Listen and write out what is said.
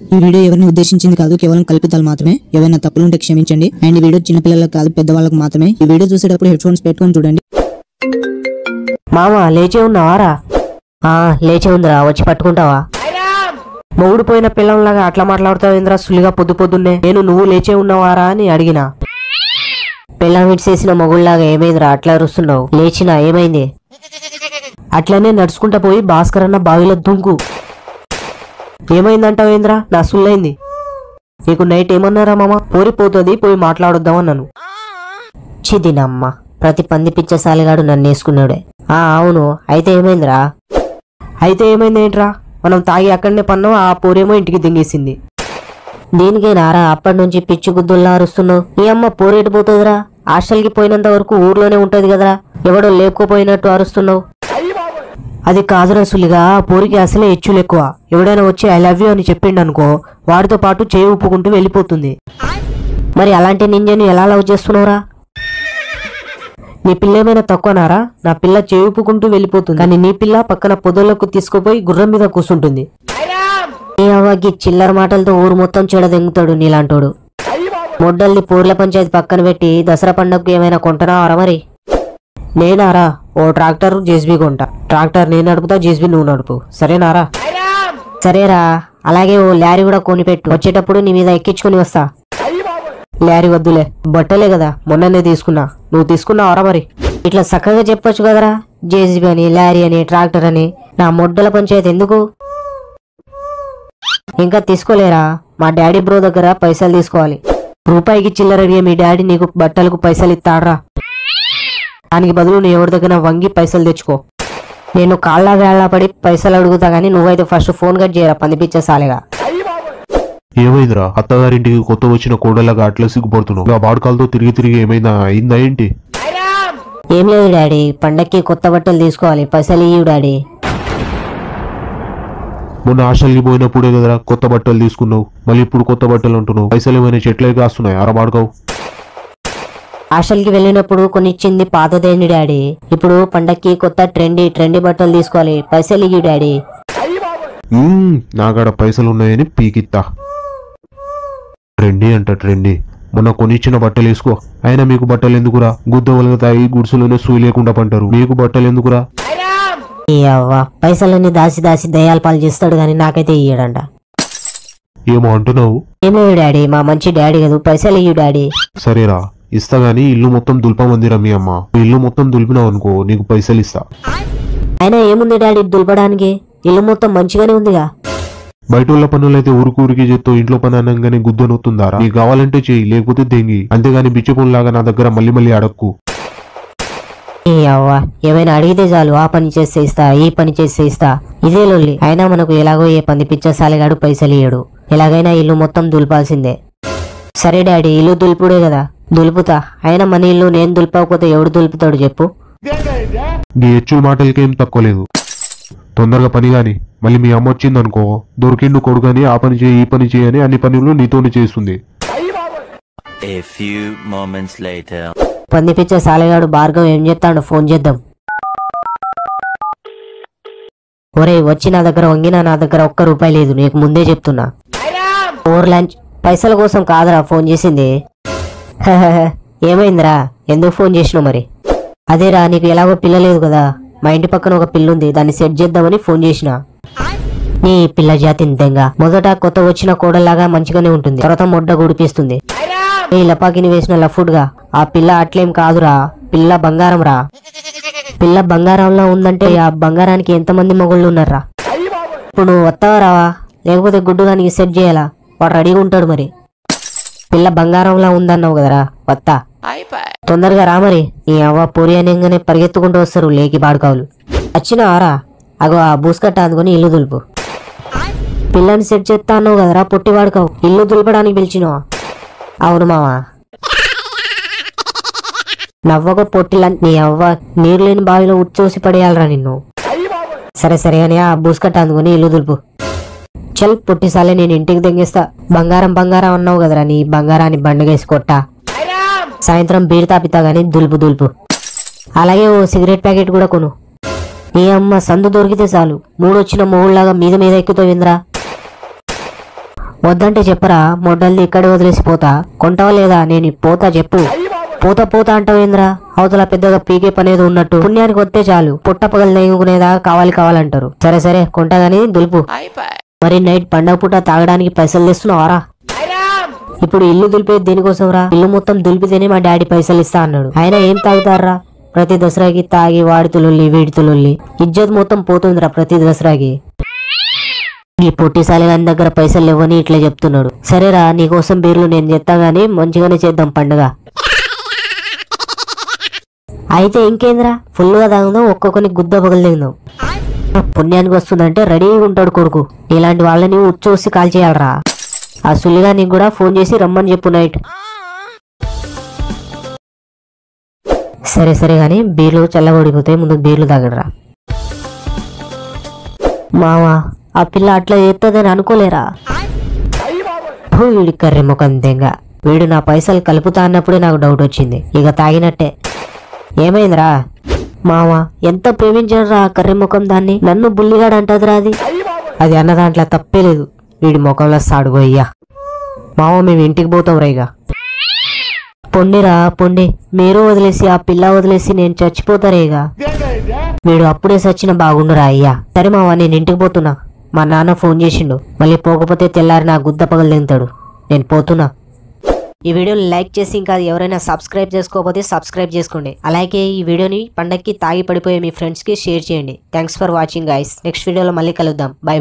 ఈ వీడియో ఎవరిని ఉద్దేశించింది కాదు, కేవలం కల్పితాలు మాత్రమే. ఏవైనా తప్పులు ఉంటే క్షమించండి. అండ్ ఈ వీడియో చిన్నపిల్లలకు కాదు, పెద్దవాళ్ళకు మాత్రమే. ఈ వీడియో చూసేటప్పుడు హెడ్ ఫోన్స్ పెట్టుకొని చూడండి. మామ లేచే ఉన్నావారా? లేచే ఉందిరా, వచ్చి పట్టుకుంటావా? మొగుడు పోయిన పిల్లంలాగా అట్లా మాట్లాడుతావు ఏంద్రా సులిగా పొద్దు పొద్దున్నే? నువ్వు లేచే ఉన్నావారా అని అడిగినా. పిల్లం విడిసేసిన మొగుళ్లాగా ఏమైందిరా అట్లా అరుస్తున్నావు? లేచినా ఏమైంది? అట్లనే నడుచుకుంటా పోయి భాస్కర్ అన్న బావిలో దుంకు. ఏమైందంటావు ఏంద్రా? నా సుల్లైంది. నీకు నైట్ ఏమన్నారా మామ? పోరిపోతుంది, పోయి మాట్లాడొద్దామన్నాను. చిదినమ్మ, ప్రతి పంది పిచ్చసాలిగాడు నన్ను వేసుకున్నాడే. అవును, అయితే ఏమైందిరా? అయితే ఏమైంది ఏంట్రా? మనం తాగి అక్కడనే పన్నాం, ఆ పోరేమో ఇంటికి దింగేసింది. దీనికే నారా అప్పటి నుంచి పిచ్చి గుద్దుల్లా అరుస్తున్నావు? ఈ అమ్మ పోరేటి పోతుందిరా? హాస్టల్కి పోయినంత వరకు ఊర్లోనే ఉంటది కదరా, ఎవడో లేపుకోపోయినట్టు అరుస్తున్నావు. అది కాదురా సులిగా, పోరికి అసలే హెచ్చులు ఎక్కువ. ఎవడైనా వచ్చి ఐ లవ్ యూ అని చెప్పిండు అనుకో, వాడితో పాటు చేయి ఊపుకుంటూ వెళ్ళిపోతుంది. మరి అలాంటి నింజని ఎలా లవ్ చేస్తున్నావురా? నీ పిల్ల ఏమైనా తక్కువనారా? నా పిల్ల చేయి ఊపుకుంటూ వెళ్ళిపోతుంది, కానీ నీ పిల్ల పక్కన పొదలకు తీసుకుపోయి గుర్రం మీద కూర్చుంటుంది. నీ అవ్వకి చిల్లర మాటలతో ఊరు మొత్తం చెడదెంగుతాడు నీలాంటోడు. మొడ్డల్ని పూర్ల పంచాయతీ పక్కన పెట్టి దసరా పండుగకు ఏమైనా కొంటున్నావారా? మరి నేనారా ఓ ట్రాక్టర్ జేసీబీ కొంటా. ట్రాక్టర్ నేను నడుపుతా, జేసీబీ నువ్వు నడుపు, సరేనారా? సరేరా. అలాగే ఓ లారీ కూడా కొనిపెట్టు, వచ్చేటప్పుడు నీ మీద ఎక్కించుకుని వస్తా. లారీ వద్దులే, బట్టలే కదా మొన్ననే తీసుకున్నా. నువ్వు తీసుకున్నావారా? మరి ఇట్లా చక్కగా చెప్పొచ్చు కదరా, జేసీబీ అని, లారీ అని, ట్రాక్టర్ అని. నా మొడ్డల పంచాయతీ ఎందుకు? ఇంకా తీసుకోలేరా? మా డాడీ బ్రో దగ్గర పైసలు తీసుకోవాలి. రూపాయికి చిల్లరడిగే మీ డాడీ నీకు బట్టలకు పైసలు ఇస్తాడ్రా? దానికి బదులు నువ్వు ఎవరి దగ్గర వంగి పైసలు తెచ్చుకో. నేను కాళ్ళ వేళ్ళ పడి పైసలు అడుగుతా గానీ నువ్వైతే ఫస్ట్ ఫోన్ కట్ చేయరా, పందిపించేసాలిగా. ఏమైందిరా? అత్తగారింటికి కొత్త వచ్చిన కోడలాగా అట్లా సిగ్గుపడుతున్నావు? బాడకాలతో తిరిగి తిరిగి ఏమైందా? అయిందా ఏంటి? ఏం లేదు డాడీ, పండక్కి కొత్త బట్టలు తీసుకోవాలి, పైసలు ఇయ్యు డాడీ. మొన్న హాస్టల్కి పోయినప్పుడే కదరా కొత్త బట్టలు తీసుకున్నావు, మళ్ళీ ఇప్పుడు కొత్త బట్టలు అంటున్నావు. పైసలు ఏమైనా చెట్లే కాస్తున్నాయి అరా బాడకావు? హాస్టల్కి వెళ్ళినప్పుడు కొనిచ్చింది పాతదేండి డాడీ. ఇప్పుడు పండక్కి కొత్త ట్రెండీ బట్టలు తీసుకోవాలి, పైసలు ఇయ్యు డాడీ. నాకాడ పైసలు ఉన్నాయని పీకిత్తా. ట్రెండీ. మొన్న కొనిచ్చిన బట్టలు వేసుకో. అయినా మీకు బట్టలు ఎందుకురా? గుద్ద వలగతాయి, గుడిసెలోనే సూయి లేకుండా పంటారు. మీకు బట్టలు ఎందుకురా? పైసలన్నీ దాసి దయాలు పాలు చేస్తాడు గాని నాకైతే ఇయ్యడంట. ఏమో అంటున్నావు? ఏం లేదు డాడీ, మా మంచి డాడీ కదా, పైసలు ఇయ్యు డాడీ. సరేరా, ఇస్తా గానీ ఇల్లు మొత్తం దుల్పమందిరా మీ అమ్మ. ఇల్లు మొత్తం దులిపినావు అనుకో, నీకు పైసలు ఇస్తా. అయినా ఏముంది డాడీ దులపడానికి? ఇల్లు మొత్తం మంచిగానే ఉందిగా. బయట వాళ్ళ పనులైతే ఊరికి చేస్తూ ఇంట్లో పని అనగానే గుద్ద నొత్తుందారా? నీకు కావాలంటే చెయ్యి, లేకపోతే దెంగి. అంతేగాని బిచ్చపొన్లాగా నా దగ్గర మళ్ళీ అడక్కు. ఏమైనా అడిగితే చాలు, ఆ పని చేస్తే ఇస్తా, ఈ పని చేస్తే ఇస్తా, ఇదే లొల్లి. అయినా మనకు ఎలాగో ఏ పంది పిచ్చసాలిగాడు పైసలు ఇయ్యడు. ఎలాగైనా ఇల్లు మొత్తం దులపాల్సిందే. సరే డాడీ, ఇల్లు దులుపుడే కదా, దులుపుతా. అయినా మన ఇల్లు నేను దులపకపోతే ఎవడు దులుపుతాడు చెప్పు? నీ హెచ్చుల మాటలకేం తక్కువ లేదు. తొందరగా పని గాని. మళ్ళీ మీ అమ్మ వచ్చిందనుకో, దొరికిండు కొడుకని, ఆ పని చేయి, ఈ పని చేయని అన్ని పనులు నీతోనే చేస్తుంది. పంది పిచ్చ సాలెగాడు భార్గవ్ ఏం చెప్తాడు? ఫోన్ చేద్దాం. ఒరే వచ్చి నా దగ్గర వంగినా, నా దగ్గర ఒక్క రూపాయి లేదు, నీకు ముందే చెప్తున్నా. ఓవర్ లంచ్ పైసల కోసం కాదురా ఫోన్ చేసింది. ఏమైందిరా? ఎందుకు ఫోన్ చేసినావు మరి? అదేరా, నీకు ఎలాగో పిల్ల లేదు కదా, మా ఇంటి పక్కన ఒక పిల్ల ఉంది, దాన్ని సెట్ చేద్దామని ఫోన్ చేసిన. నీ పిల్ల జాతి ఇంతేగా. మొదట కొత్త వచ్చిన కోడల్లాగా మంచిగానే ఉంటుంది, తర్వాత మొడ్డ గుడిపిస్తుంది. ఈ లపాకిని వేసిన లఫుడ్గా. ఆ పిల్ల అట్లేం కాదురా, పిల్ల బంగారం రా. పిల్ల బంగారంలో ఉందంటే ఆ బంగారానికి ఎంతమంది మొగుళ్ళు ఉన్నారా? ఇప్పుడు నువ్వు వస్తావా రావా? లేకపోతే గుడ్డుగా నీకు సెట్ చేయాలా? వాడు రెడీగా ఉంటాడు. మరి పిల్ల బంగారంలా ఉందన్నావు కదరా, వస్తా. తొందరగా రా మరి. నీ అవ్వ పూరి అనేగానే పరిగెత్తుకుంటూ వస్తారు లేకి బాడుకావులు. వచ్చినావారా? అగో ఆ బూస్కట్ట అందుకొని ఇల్లు దులుపు. పిల్లని సెట్ చేస్తా అన్నావు కదరా పొట్టి వాడుకావు, ఇల్లు దులపడానికి పిలిచినావా? అవును మావా. నవ్వక పొట్టిలా, నీ అవ్వ నీరు లేని బావిలో ఉచ్చోసి పడేయాలరా నిన్ను. సరే అని ఆ బూస్కట్ట అందుకొని ఇల్లు దులుపు. చల్ పొట్టిసాలే, నేను ఇంటికి తెంగేస్తా. బంగారం అన్నావు కదరా, నీ బంగారాన్ని బండగేసి కొట్టా. సాయంత్రం బీరు తాపితా గానీ దులుపు. అలాగే ఓ సిగరెట్ ప్యాకెట్ కూడా కొను. నీ అమ్మ సందు దొరికితే చాలు, మూడొచ్చిన మొగుళ్లాగా మీద ఎక్కుతావు ఇంద్రా. వద్దంటే చెప్పరా, మొడ్డల్ది ఇక్కడే వదిలేసి పోతా. కొంటావా లేదా? నేను పోతా చెప్పు. పోతా అంటావేంద్రా? అవతల పెద్దగా పీకే పనేది ఉన్నట్టు. పుణ్యానికి వస్తే చాలు, పుట్ట పగలు తెగుకునేదాకా కావాలంటారు. సరే కొంటా గానీ దులుపు. మరి నైట్ పండగ పూట తాగడానికి పైసలు తెస్తున్నావారా? ఇప్పుడు ఇల్లు దులిపేది దేనికోసం రా? ఇల్లు మొత్తం దులిపితేనే మా డాడీ పైసలు ఇస్తా అన్నాడు. ఆయన ఏం తాగుతారా? ప్రతి దసరాకి తాగి వాడితులొల్లి వీడితులొల్లి ఇజ్జత్ మొత్తం పోతుందిరా ప్రతి దసరాకి. ఈ పొట్టిసాలి గాని దగ్గర పైసలు ఇవ్వని ఇట్లా చెప్తున్నాడు. సరేరా, నీకోసం బీర్లు నేను చెప్తా గానీ మంచిగానే చేద్దాం పండుగ. అయితే ఇంకేంద్రా, ఫుల్గా తాగుదాం, ఒక్కొక్కని గుద్ద పగలు దిగుదాం. పుణ్యానికి వస్తుందంటే రెడీగా ఉంటాడు కొడుకు. ఇలాంటి వాళ్ళని ఉచ్చోసి కాల్ చేయాలరా. ఆ సుల్లిగా నీకు కూడా ఫోన్ చేసి రమ్మని చెప్పు నైట్. సరే గాని బీర్లు చల్లబడిపోతాయి, ముందు బీర్లు తాగడరా. మావా, ఆ పిల్ల అట్లా చేస్తుందని అనుకోలేరా? వీడి కర్రె ముఖం దెంగ. వీడు నా పైసలు కలుపుతా అన్నప్పుడే నాకు డౌట్ వచ్చింది. ఇక తాగినట్టే. ఏమైందిరా? మావా, ఎంత ప్రేమించాడురా కర్రె ముఖం దాన్ని. నన్ను బుల్లిగాడు అంటదిరా. అది అన్న దాంట్లో తప్పే లేదు. వీడి ముఖంలో సాడుగోయ్యా. మావ, మేము ఇంటికి పోతాం రైగా. పొండిరా పొండి, మీరు వదిలేసి ఆ పిల్ల వదిలేసి నేను చచ్చిపోతారేగా. వీడు అప్పుడే చచ్చిన బాగుండురా అయ్యా. సరే మావా, నేను ఇంటికి పోతున్నా. మా నాన్న ఫోన్ చేసిండు. మళ్ళీ పోకపోతే తెల్లారి నా గుద్ద పగలు దింతాడు. నేను పోతున్నా. ఈ వీడియోని లైక్ చేసి ఇంకా ఎవరైనా సబ్స్క్రైబ్ చేసుకోకపోతే సబ్స్క్రైబ్ చేసుకోండి. అలాగే ఈ వీడియోని పండక్కి తాగి పడిపోయే మీ ఫ్రెండ్స్కి షేర్ చేయండి. Thanks for watching guys. Next వీడియోలో మళ్ళీ కలుద్దాం. బై.